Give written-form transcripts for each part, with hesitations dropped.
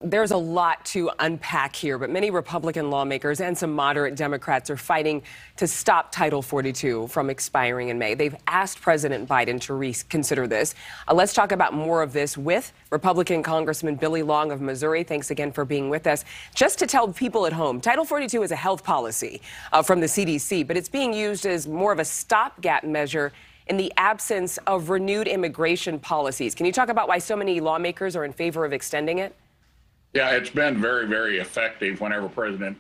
There's a lot to unpack here, but many Republican lawmakers and some moderate Democrats are fighting to stop Title 42 from expiring in May. They've asked President Biden to reconsider this. Let's talk about more of this with Republican Congressman Billy Long of Missouri. Thanks again for being with us. Just to tell people at home, Title 42 is a health policy from the CDC, but it's being used as more of a stopgap measure in the absence of renewed immigration policies. Can you talk about why so many lawmakers are in favor of extending it? Yeah, it's been very, very effective whenever President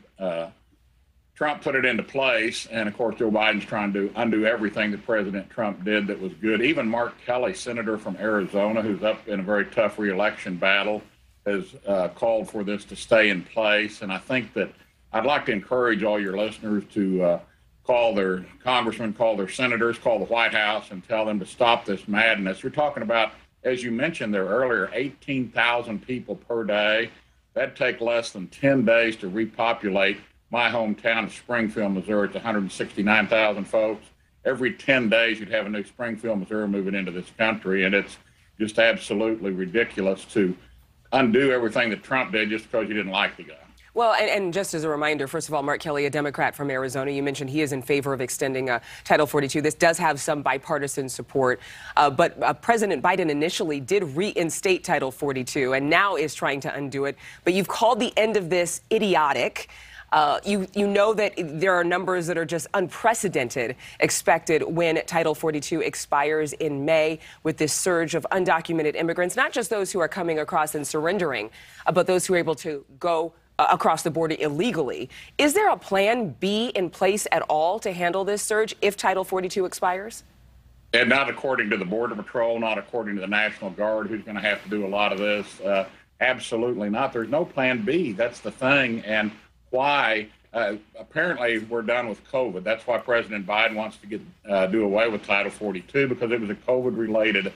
Trump put it into place. And of course, Joe Biden's trying to undo everything that President Trump did that was good. Even Mark Kelly, senator from Arizona, who's up in a very tough reelection battle, has called for this to stay in place. And I think that I'd like to encourage all your listeners to call their congressmen, call their senators, call the White House and tell them to stop this madness. You're talking about, as you mentioned there earlier, 18,000 people per day. That'd take less than 10 days to repopulate my hometown of Springfield, Missouri. It's 169,000 folks. Every 10 days, you'd have a new Springfield, Missouri moving into this country. And it's just absolutely ridiculous to undo everything that Trump did just because you didn't like the guy. Well, and just as a reminder, first of all, Mark Kelly, a Democrat from Arizona, you mentioned he is in favor of extending Title 42. This does have some bipartisan support, but President Biden initially did reinstate Title 42 and now is trying to undo it. But you've called the end of this idiotic. You know that there are numbers that are just unprecedented expected when Title 42 expires in May with this surge of undocumented immigrants, not just those who are coming across and surrendering, but those who are able to go across the border illegally. Is there a plan B in place at all to handle this surge if Title 42 expires? And not according to the Border Patrol, not according to the National Guard, who's going to have to do a lot of this. Absolutely not. There's no plan B. That's the thing. And why? Apparently, we're done with COVID. That's why President Biden wants to do away with Title 42, because it was a COVID-related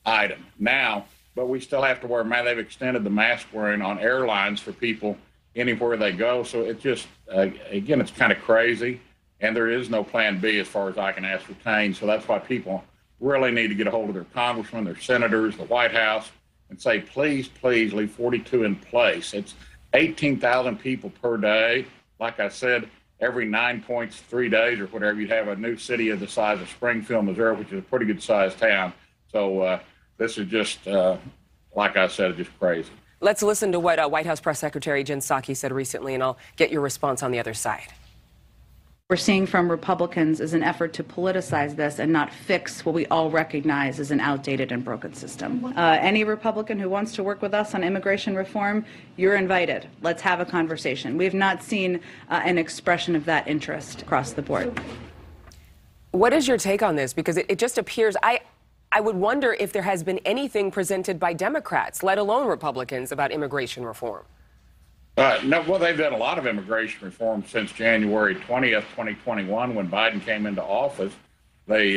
item. Now, but we still have to wear masks. They've extended the mask wearing on airlines for people anywhere they go. So it's just, again, it's kind of crazy. And there is no plan B as far as I can ascertain. So that's why people really need to get a hold of their congressmen, their senators, the White House, and say, please, please leave 42 in place. It's 18,000 people per day. Like I said, every 9.3 days or whatever, you'd have a new city of the size of Springfield, Missouri, which is a pretty good sized town. So this is just, like I said, just crazy. Let's listen to what White House Press Secretary Jen Psaki said recently, and I'll get your response on the other side. We're seeing from Republicans is an effort to politicize this and not fix what we all recognize as an outdated and broken system. Any Republican who wants to work with us on immigration reform, you're invited. Let's have a conversation. We have not seen an expression of that interest across the board. What is your take on this? Because it just appears, I would wonder if there has been anything presented by Democrats, let alone Republicans, about immigration reform. No, well, they've done a lot of immigration reform since January 20th, 2021, when Biden came into office. They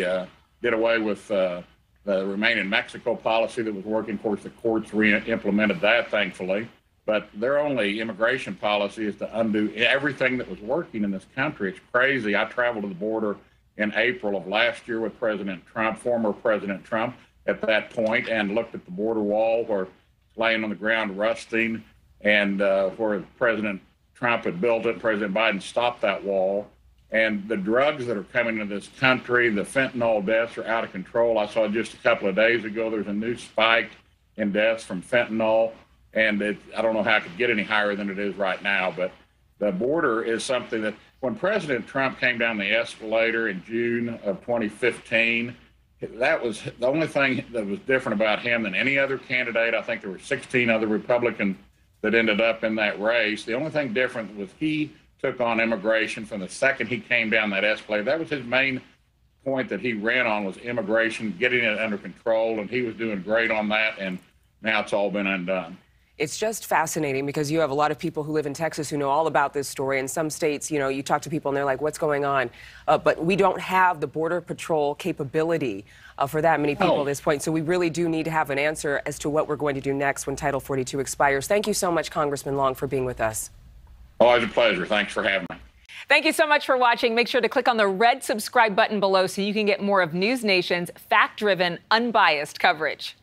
did away with the Remain in Mexico policy that was working. Of course, the courts re-implemented that, thankfully. But their only immigration policy is to undo everything that was working in this country. It's crazy. I traveled to the border in April of last year with President Trump, former President Trump, at that point, and looked at the border wall where it's laying on the ground rusting, and where President Trump had built it. President Biden stopped that wall. And the drugs that are coming into this country, the fentanyl deaths are out of control. I saw just a couple of days ago there's a new spike in deaths from fentanyl, and I don't know how it could get any higher than it is right now. But the border is something that, when President Trump came down the escalator in June of 2015, that was the only thing that was different about him than any other candidate. I think there were 16 other Republicans that ended up in that race. The only thing different was he took on immigration from the second he came down that escalator. That was his main point that he ran on, was immigration, getting it under control, and he was doing great on that, and now it's all been undone. It's just fascinating because you have a lot of people who live in Texas who know all about this story. In some states, you know, you talk to people and they're like, what's going on? But we don't have the Border Patrol capability for that many people at this point. So we really do need to have an answer as to what we're going to do next when Title 42 expires. Thank you so much, Congressman Long, for being with us. Always a pleasure. Thanks for having me. Thank you so much for watching. Make sure to click on the red subscribe button below so you can get more of NewsNation's fact-driven, unbiased coverage.